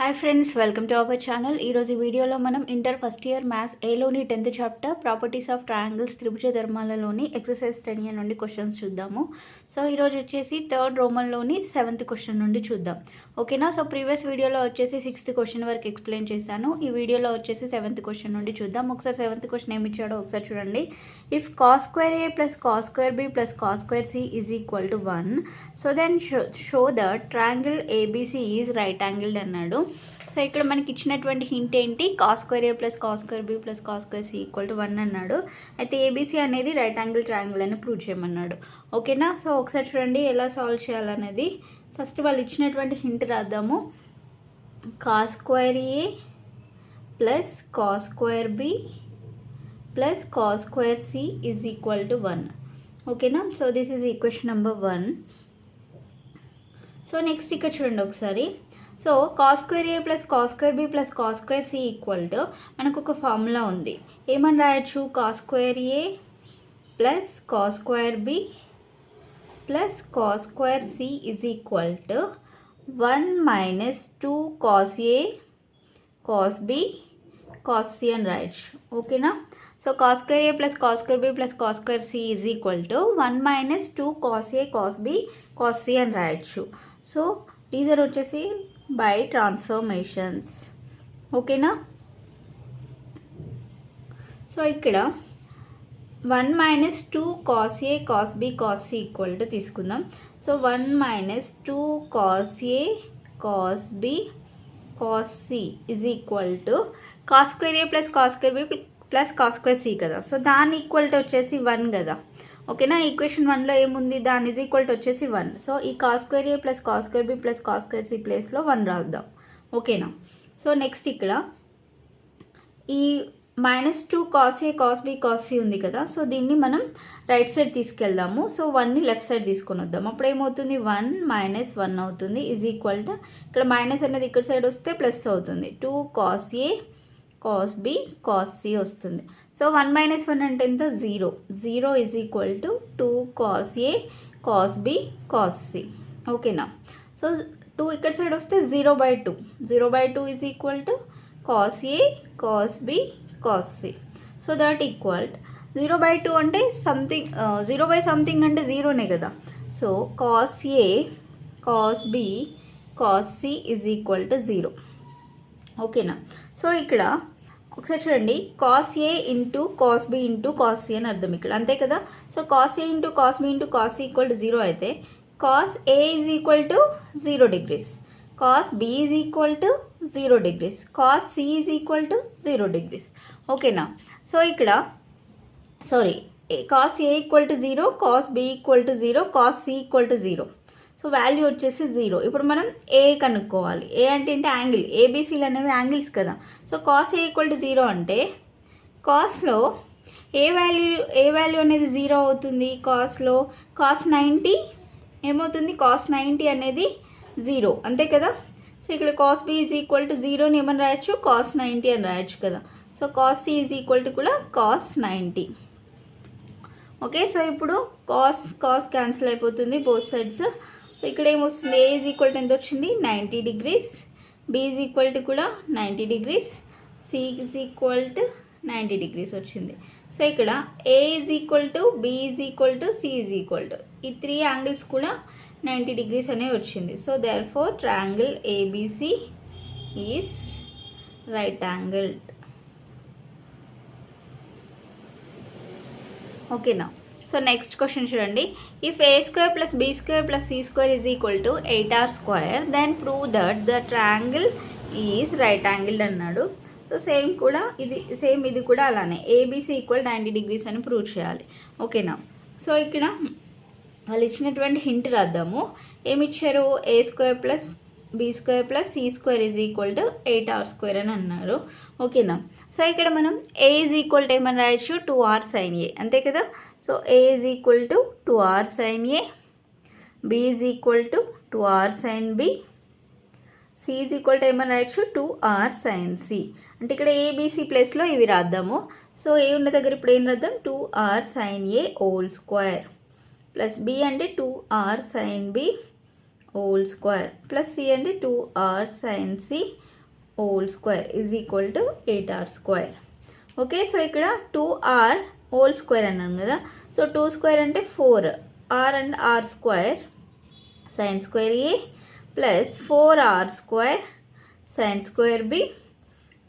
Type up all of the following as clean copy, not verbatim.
Hi friends, welcome to our channel. ఈరోజు వీడియోలో మనం ఇంటర్ ఫస్ట్ ఇయర్ మ్యాథ్స్ ఏలోని 10th chapter properties of triangles త్రిభుజ ధర్మాలలోని ఎక్సర్సైజ్ 10 నుండి క్వశ్చన్స్ చూద్దాము. సో ఈరోజు వచ్చేసి 3rd రోమన్లోని 7th క్వశ్చన్ నుండి చూద్దాం. ఓకేనా. సో ప్రీవియస్ వీడియోలో వచ్చేసి 6th క్వశ్చన్ వరకు ఎక్స్ప్లెయిన్ చేశాను. ఈ వీడియోలో వచ్చేసి 7th క్వశ్చన్ నుండి చూద్దాం. ఒకసారి 7th క్వశ్చన్ ఏమి ఇచ్చాడో ఒకసారి చూడండి. If cos square a plus cos square b plus cos square c is equal to 1, so then show that triangle ABC is right angled అన్నాడు. సో ఇక్కడ మనకి ఇచ్చినటువంటి హింట్ ఏంటి, cos square A plus cos square B plus cos square C equal to 1 అన్నాడు. అయితే ABC అనేది right angle triangle అని prove చేయమన్నాడు. ఓకేనా. సో ఒకసారి చూడండి ఎలా సాల్వ్ చేయాలనేది. ఫస్ట్ వాళ్ళు ఇచ్చినటువంటి హింట్ రాద్దాము. Cos square A plus cos square B plus cos square C is equal to 1. ఓకేనా. So this is equation number 1. So next ఇక్కడ చూడండి ఒకసారి. So cos square A plus cos square B plus cos square C equal to మనకు ఒక formula ఉంది. ఏమని రాయొచ్చు, cos square A plus cos square B plus cos square C is equal to 1 minus 2 cos A cos B cos C అని రాయొచ్చు. ఓకేనా. So cos square A plus cos square B plus cos square C is equal to 1 minus 2 cos A cos B cos C అని రాయొచ్చు. So reason వచ్చేసి by transformations. ఓకేనా. So ఇక్కడ 1 minus 2 cos A cos B cos C equal to తీసుకుందాం. So 1 minus 2 cos A cos B cos C is equal to cos square A plus cos square B plus cos square C కదా. So దాని equal to వచ్చేసి 1 కదా. ఓకేనా. Equation 1లో ఏముంది, దాని is equal to వచ్చేసి 1. So ఈ cos square A plus cos square B plus cos square C ప్లేస్లో 1 రాద్దాం. ఓకేనా. సో నెక్స్ట్ ఇక్కడ ఈ minus 2 cos A cos B cos C ఉంది కదా. సో దీన్ని మనం రైట్ సైడ్ తీసుకెళ్దాము. సో 1ని లెఫ్ట్ సైడ్ తీసుకొని వద్దాం. అప్పుడు ఏమవుతుంది, 1 మైనస్ 1 అవుతుంది ఈజ్ ఈక్వల్ టు ఇక్కడ మైనస్ అనేది ఇక్కడ సైడ్ వస్తే ప్లస్ అవుతుంది. 2 cos A cos B cos C వస్తుంది. సో 1 మైనస్ 1 అంటే ఎంత, 0. 0 is equal to 2 cos A cos B cos C. ఓకేనా. సో 2 ఇక్కడ సైడ్ వస్తే 0/2. 0/2 is equal to cos A cos B cos C. So that equal 0/2 అంటే something 0/something అంటే 0నే కదా. So cos A cos B cos C is equal to 0. ఓకేనా. So ఇక్కడ ఒకసారి చూడండి, cos A into cos B into cos C అని అర్థం ఇక్కడ, అంతే కదా. So cos A into cos B into cos C equal to 0 అయితే cos A is equal to 0 degrees, cos B is equal to 0 degrees, cos C is equal to 0 degrees. ఓకేనా. So ఇక్కడ cos A equal to 0, cos B equal to 0, cos C equal to 0. So value వచ్చేసి 0. ఇప్పుడు మనం ఏ కనుక్కోవాలి. ఏ అంటే angle, ఏబీసీలు అనేవి angles కదా. So cos A equal to 0 అంటే కాస్లో ఏ వాల్యూ అనేది 0 అవుతుంది. కాస్లో కాస్ 90 ఏమవుతుంది, కాస్ 90 అనేది 0, అంతే కదా. సో ఇక్కడ cos B is equal to 0ని ఏమని రాయొచ్చు, కాస్ 90 అని రాయొచ్చు కదా. So cos C is equal to కూడా కాస్ 90. ఓకే. సో ఇప్పుడు కాస్ క్యాన్సిల్ అయిపోతుంది బోత్ సైడ్స్. సో ఇక్కడ ఏమొస్తుంది, ఏ ఈజ్ ఈక్వల్ టు ఎంత వచ్చింది, 90 degrees, B is equal to కూడా 90 degrees, C is equal to 90 degrees వచ్చింది. సో ఇక్కడ A is equal to, B is equal to, C is equal to, ఈ 3 angles కూడా 90 degrees అనే వచ్చింది. So therefore triangle ABC is right angled. ఓకేనా. So next question చూడండి. If a square plus B square plus C square is equal to 8r square then prove that the triangle is right angled అన్నాడు. So ఇది కూడా అలానే ABC equal 90 degrees అని prove చేయాలి. ఓకేనా. So ఇక్కడ వాళ్ళు ఇచ్చినటువంటి హింట్ రాద్దాము. ఏమి ఇచ్చారు, A square plus B square plus C square is equal to 8r square అని అన్నారు. ఓకేనా. సో ఇక్కడ మనం ఏ ఈజ్ ఈక్వల్ టు ఏమని రాయొచ్చు, 2r sin a, అంతే కదా. So a is equal to 2r sin a, b is equal to 2r sin b, c is equal to ఏమని రాయొచ్చు, 2r sin c. అంటే ఇక్కడ ఏబీసీ ప్లేస్లో ఇవి రాద్దాము. సో ఏ ఉన్న దగ్గర ఇప్పుడు ఏం రాద్దాం, 2r sin a whole square plus b అంటే 2r sin b whole square plus c అంటే 2r sin c whole square is equal to 8r square. Okay, so ఇక్కడ 2r హోల్ స్క్వేర్ అన్నాను కదా. సో 2 స్క్వేర్ అంటే 4r and r square sin square A plus 4r square sin square B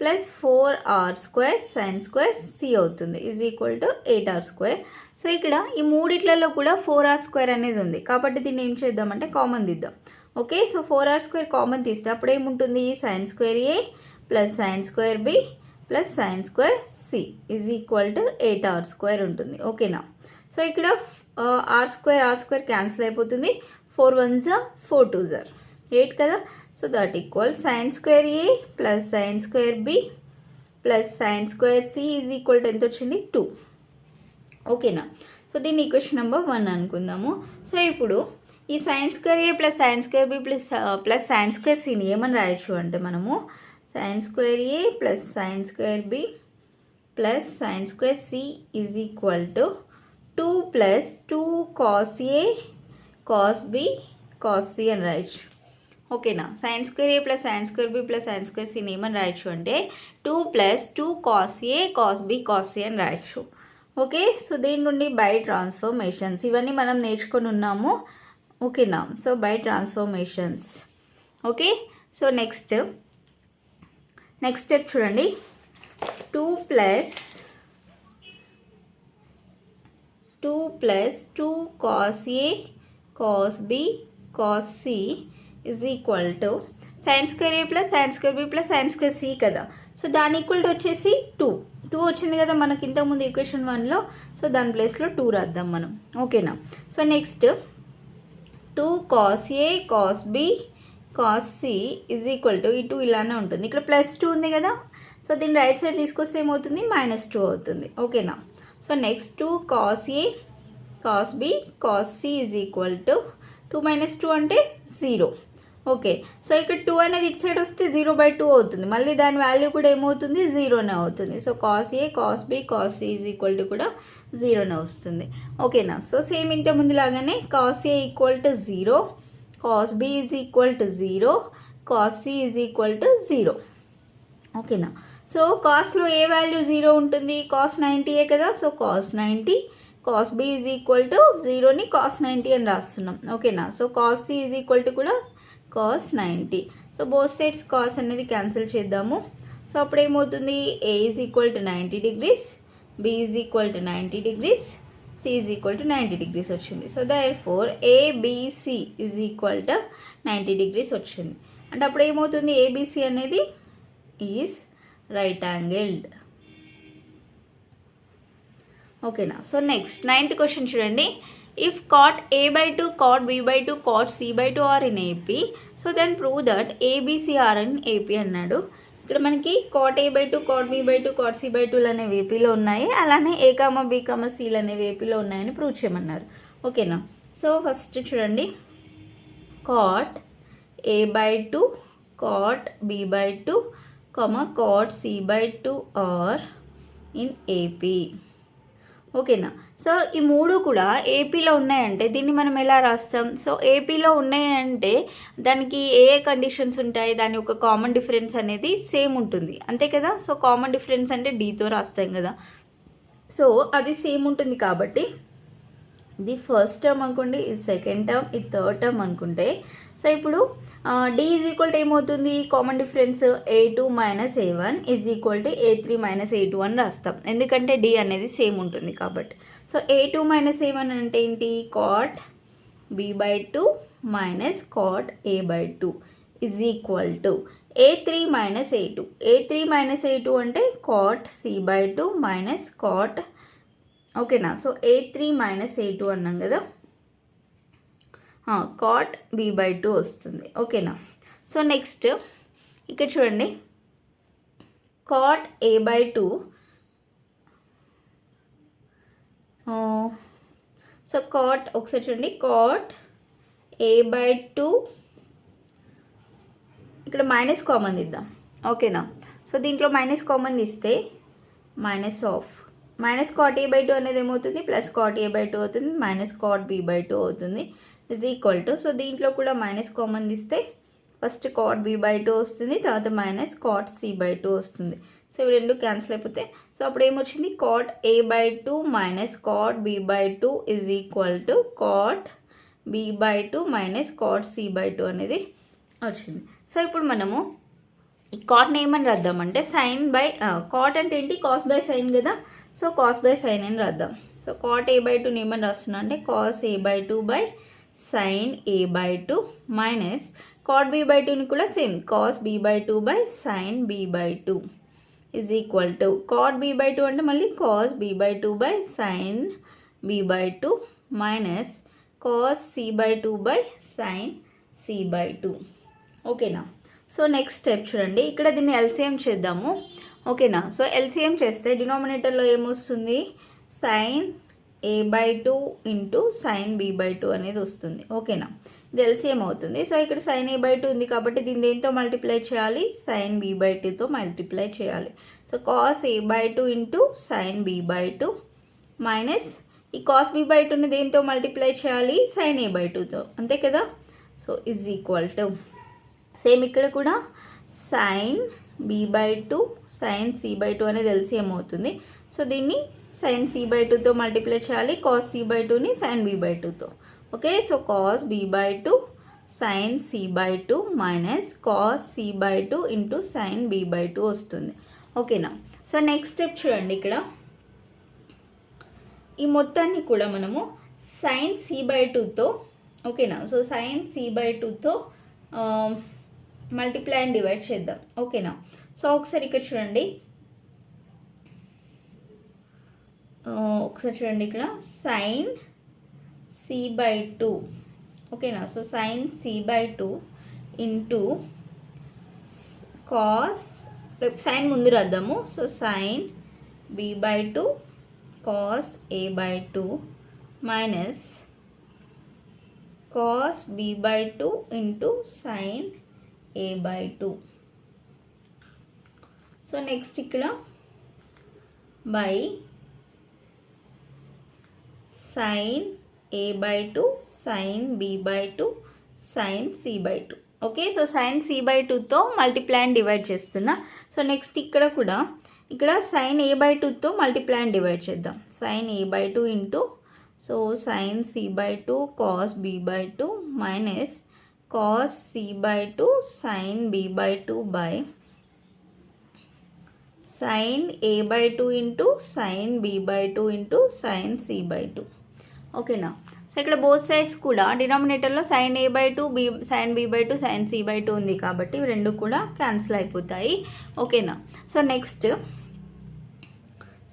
plus 4r square sin square C అవుతుంది is equal to 8r square. So ఇక్కడ ఈ మూడిట్లలో కూడా 4r square అనేది ఉంది కాబట్టి దీన్ని ఏం చేద్దామంటే కామన్ తీద్దాం. Okay, so 4r square common తీస్తే అప్పుడు ఏముంటుంది sin square A plus sin square B plus sin square C is equal to 8r square ఉంటుంది. ఓకేనా, సో ఇక్కడ r స్క్వేర్ క్యాన్సిల్ అయిపోతుంది. 4 1s 4 2s 8 కదా. So that equal sin square A plus sin square B plus sin square C is equal to ఎంత వచ్చింది 2. ఓకేనా, so దీన్ని equation number 1 అనుకుందాము. సో ఇప్పుడు ఈ sin square A plus sin square B plus sin square సిని ఏమని రాయొచ్చు అంటే మనము sin square A plus sin square B plus sin square C is equal to 2 plus 2 cos A cos B cos C అని రాయొచ్చు. ఓకేనా, sin square A plus sin square B plus sin square సిని ఏమని రాయొచ్చు అంటే 2 plus 2 cos A cos B cos C అని రాయొచ్చు. Okay, so దీని నుండి బై ట్రాన్స్ఫర్మేషన్స్ ఇవన్నీ మనం నేర్చుకొని ఉన్నాము. ఓకేనా, so by transformations. Okay, so next step చూడండి. 2 plus 2 cos A cos B cos C is equal to sin square A plus sin square B plus sin square C కదా. So దాని equal to వచ్చేసి 2 వచ్చింది కదా మనకి ఇంతకుముందు equation 1లో. So దాని ప్లేస్లో 2 రాద్దాం మనం. ఓకేనా, so next 2 cos A cos B cos C is equal to ఈ 2 ఇలానే ఉంటుంది. ఇక్కడ ప్లస్ 2 ఉంది కదా. సో దీన్ని రైట్ సైడ్ తీసుకొస్తే ఏమవుతుంది -2 అవుతుంది. ఓకేనా, so next 2 cos A cos B cos C is equal to 2 - 2 అంటే 0. ఓకే, సో ఇక్కడ 2 అనేది ఇటు సైడ్ వస్తే 0/2 అవుతుంది. మళ్ళీ దాని వాల్యూ కూడా ఏమవుతుంది 0నే అవుతుంది. So cos A cos B cos C is equal to కూడా 0నే వస్తుంది. ఓకేనా, సో సేమ్ ఇంత ముందులాగానే cos A equal to 0 cos B is equal to 0 cos C is equal to 0. ఓకేనా, సో కాస్లో ఏ వాల్యూ 0 ఉంటుంది cos 90 కదా. So cos 90 cos B is equal to 0ని cos 90 అని రాస్తున్నాం. ఓకేనా, so cos C is equal to కూడా cos 90. So both sides cos అనేది cancel చేద్దాము. సో అప్పుడు ఏమవుతుంది a is equal to 90 degrees b is equal to 90 degrees c is equal to 90 degrees వచ్చింది. So therefore ABC is equal to 90 degrees వచ్చింది. అంటే అప్పుడు ఏమవుతుంది ABC అనేది ఈజ్ రైట్ యాంగిల్డ్. ఓకేనా, సో నెక్స్ట్ 9th క్వశ్చన్ చూడండి. If cot A/2, cot B/2, cot C/2 are in AP, so then prove that ABC are in AP అన్నాడు. ఇక్కడ మనకి cot A/2, cot B/2, cot C/2 అనేవి ఏపీలో ఉన్నాయి. అలానే A, B, Cలు అనేవి ఏపీలో ఉన్నాయని ప్రూవ్ చేయమన్నారు. ఓకేనా, సో ఫస్ట్ చూడండి cot A/2, cot B/2, cot C/2 are in AP. ఓకేనా, సో ఈ మూడు కూడా ఏపీలో ఉన్నాయంటే దీన్ని మనం ఎలా రాస్తాం? సో ఏపీలో ఉన్నాయంటే దానికి ఏ కండిషన్స్ ఉంటాయి, దాని యొక్క కామన్ డిఫరెన్స్ అనేది సేమ్ ఉంటుంది అంతే కదా. సో కామన్ డిఫరెన్స్ అంటే డీతో రాస్తాం కదా. సో అది సేమ్ ఉంటుంది కాబట్టి ఇది ఫస్ట్ టర్మ్ అనుకోండి, ఇది సెకండ్ టర్మ్, ఇది థర్డ్ టర్మ్ అనుకుంటే సో ఇప్పుడు డి ఈజ్ ఈక్వల్ టు ఏమవుతుంది common difference A2 - A1 is equal to A3 - A2 అని రాస్తాం ఎందుకంటే డి అనేది సేమ్ ఉంటుంది కాబట్టి. సో A2 - A1 అంటే ఏంటి cot B/2 - cot A/2 is equal to A3 - A2. A3 - A2 అంటే cot C/2 - cot. ఓకేనా, సో A3 - A2 అన్నాం కదా, cot B/2 వస్తుంది. ఓకేనా, సో నెక్స్ట్ ఇక్కడ చూడండి cot A/2. సో cot ఒకసారి చూడండి cot A/2 ఇక్కడ మైనస్ కామన్ ఇద్దాం. ఓకేనా, సో దీంట్లో మైనస్ కామన్ ఇస్తే మైనస్ cot A/2 అనేది ఏమవుతుంది ప్లస్ cot A/2 అవుతుంది మైనస్ cot B/2 అవుతుంది ఇజ్ ఈక్వల్ టు, సో దీంట్లో కూడా మైనస్ కామన్ తీస్తే ఫస్ట్ కాట్ బి బై 2 వస్తుంది, తర్వాత మైనస్ కాట్ సి బై 2 వస్తుంది. సో ఇవి రెండు క్యాన్సిల్ అయిపోతే సో అప్పుడు ఏమొచ్చింది, cot A by 2 minus cot B by 2 is equal to cot B by 2 minus cot C by 2 అనేది వచ్చింది. సో ఇప్పుడు మనము ఈ కాట్ని ఏమని రాద్దామంటే సైన్ బై కాట్ అంటే ఏంటి, కాస్ బై సైన్ కదా, సో కాస్ బై సైన్ అని రాద్దాం. సో కాట్ ఏ బై 2ని ఏమని రాస్తున్నా అంటే cos A by 2 by sine A by 2 minus cot B by 2ని కూడా same cos B by 2 by sine B by 2 is equal to cot B by 2 అంటే మళ్ళీ cos B by 2 by sine B by 2 minus cos C by 2 by sine C by 2. ఓకేనా. So next step చూడండి, ఇక్కడ దీన్ని LCM చేద్దాము. ఓకేనా. So LCM చేస్తే డినామినేటర్లో ఏమొస్తుంది, sine A by 2 into sine B by 2 అనేది వస్తుంది. ఓకేనా, ఇది ఎల్సిఎం అవుతుంది. సో ఇక్కడ సైన్ ఏ బై 2 ఉంది కాబట్టి దీన్ని దేంతో మల్టిప్లై చేయాలి, సైన్ బి బై 2తో మల్టిప్లై చేయాలి. So cos A by 2 into sine B by 2 minus ఈ కాస్ బి బై 2ని దేంతో మల్టిప్లై చేయాలి, సైన్ ఏ బై 2తో, అంతే కదా. So is equal to same ఇక్కడ కూడా sine B by 2 sine C by 2 అనేది ఎల్సిఎం అవుతుంది. సో దీన్ని సైన్ సి బై 2తో మల్టిప్లై చేయాలి, కాస్ సి బై 2ని సైన్ బి బై 2తో. Okay, so cos B by 2 sine C by 2 minus cos C by 2 into sine B by 2 వస్తుంది. ఓకేనా. So next step చూడండి, ఇక్కడ ఈ మొత్తాన్ని కూడా మనము సైన్ సి బై 2తో, ఓకేనా, సో సైన్ సి బై 2తో మల్టిప్లై అండ్ డివైడ్ చేద్దాం. ఓకేనా. సో ఒకసారి ఇక్కడ చూడండి, ఇక్కడ సైన్ సి బై 2, ఓకేనా, so sine C by 2 into cos, sine ముందు రాద్దాము. So sine B by 2 cos A by 2 minus cos B by 2 into sine A by 2. So next ఇక్కడ by sine A by 2 sine B by 2 sine C by 2. Okay, so sine C by 2తో multiply and divide చేస్తున్నా. So next ఇక్కడ కూడా ఇక్కడ sine A by 2తో multiply and divide చేద్దాం. Sine A by 2 into, so sine C by 2 cos B by 2 minus cos C by 2 sine B by 2 by sine A by 2 into sine B by 2 into sine C by 2. ఓకేనా. So ఇక్కడ both sides కూడా డినామినేటర్లో sine A by 2 B sine B by 2 sine C by 2 ఉంది కాబట్టి ఇవి రెండు కూడా cancel అయిపోతాయి. ఓకేనా. So next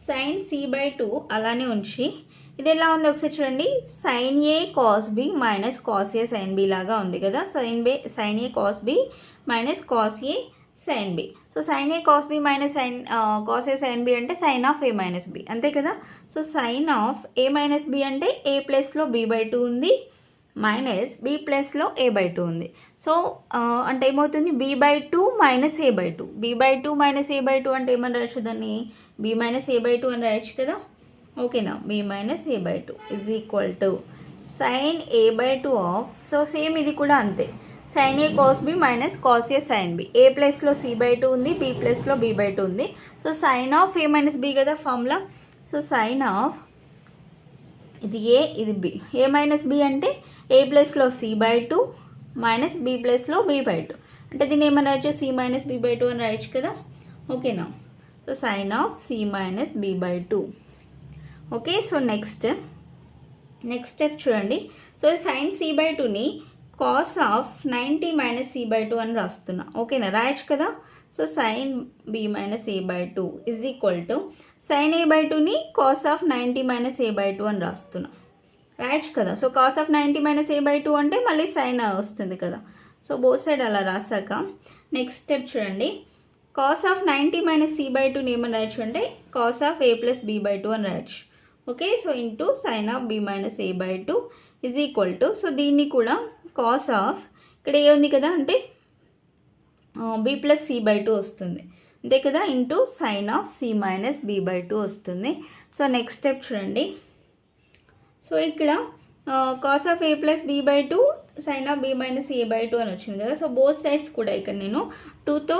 sign C by 2 అలానే ఉంచి ఇది ఎలా ఉంది ఒకసారి చూడండి, sine A cos B minus cos A sine B లాగా ఉంది కదా. Sine A cos B minus cos A sine B. So sine A cos B minus cos A sine B అంటే sine of A minus B, అంతే కదా. So sine of A minus B అంటే A ప్లస్లో B by 2 ఉంది minus B ప్లస్లో ఏ by 2 ఉంది. So అంటే ఏమవుతుంది, B by 2 minus A by 2. B by 2 minus A by 2 అంటే ఏమని రాయొచ్చు దాన్ని, బి మైనస్ ఏ బై 2 అని రాయొచ్చు కదా. ఓకేనా, B minus A by 2 is equal to sine A by 2 of, so same ఇది కూడా అంతే, sine A cos B minus cos A sine B. A ప్లస్లో సి బై 2 ఉంది, బి ప్లస్లో బి బై 2 ఉంది. So sine of A minus B కదా formula. So sine of ఇది A ఇది బి, ఏ మైనస్ బి అంటే ఏ ప్లస్లో సి బై 2 మైనస్ బి ప్లస్లో బి బై 2 అంటే దీన్ని ఏమని రాయొచ్చు, సి మైనస్ బి బై 2 అని రాయొచ్చు కదా. ఓకేనా. So sine of C minus B by 2. Okay, so next step చూడండి. సో సైన్ సి బై 2ని cos of 90 minus C by 2 అని రాస్తున్నా. ఓకేనా, రాయొచ్చు కదా. So sine B minus A by 2 is equal to sine A by 2ని cos of 90 minus A by 2 అని రాస్తున్నా, రాయొచ్చు కదా. So cos of 90 minus A by 2 అంటే మళ్ళీ సైన్ వస్తుంది కదా. సో బోత్ సైడ్ అలా రాసాక నెక్స్ట్ స్టెప్ చూడండి, cos of 90 minus C by 2ని ఏమని రాయొచ్చు అంటే cos of A plus B by 2 అని రాయొచ్చు. Okay, so into sine of B minus A by 2 is equal to, so దీన్ని కూడా కాస్ ఆఫ్ ఇక్కడ ఏ ఉంది కదా అంటే బి ప్లస్ సి బై 2 వస్తుంది, అంతే కదా, into sine of C minus B by 2 వస్తుంది. సో నెక్స్ట్ స్టెప్ చూడండి, సో ఇక్కడ cos of A plus B by 2 sine of B minus A by 2 అని వచ్చింది కదా. సో బోత్ సైడ్స్ కూడా ఇక్కడ నేను 2తో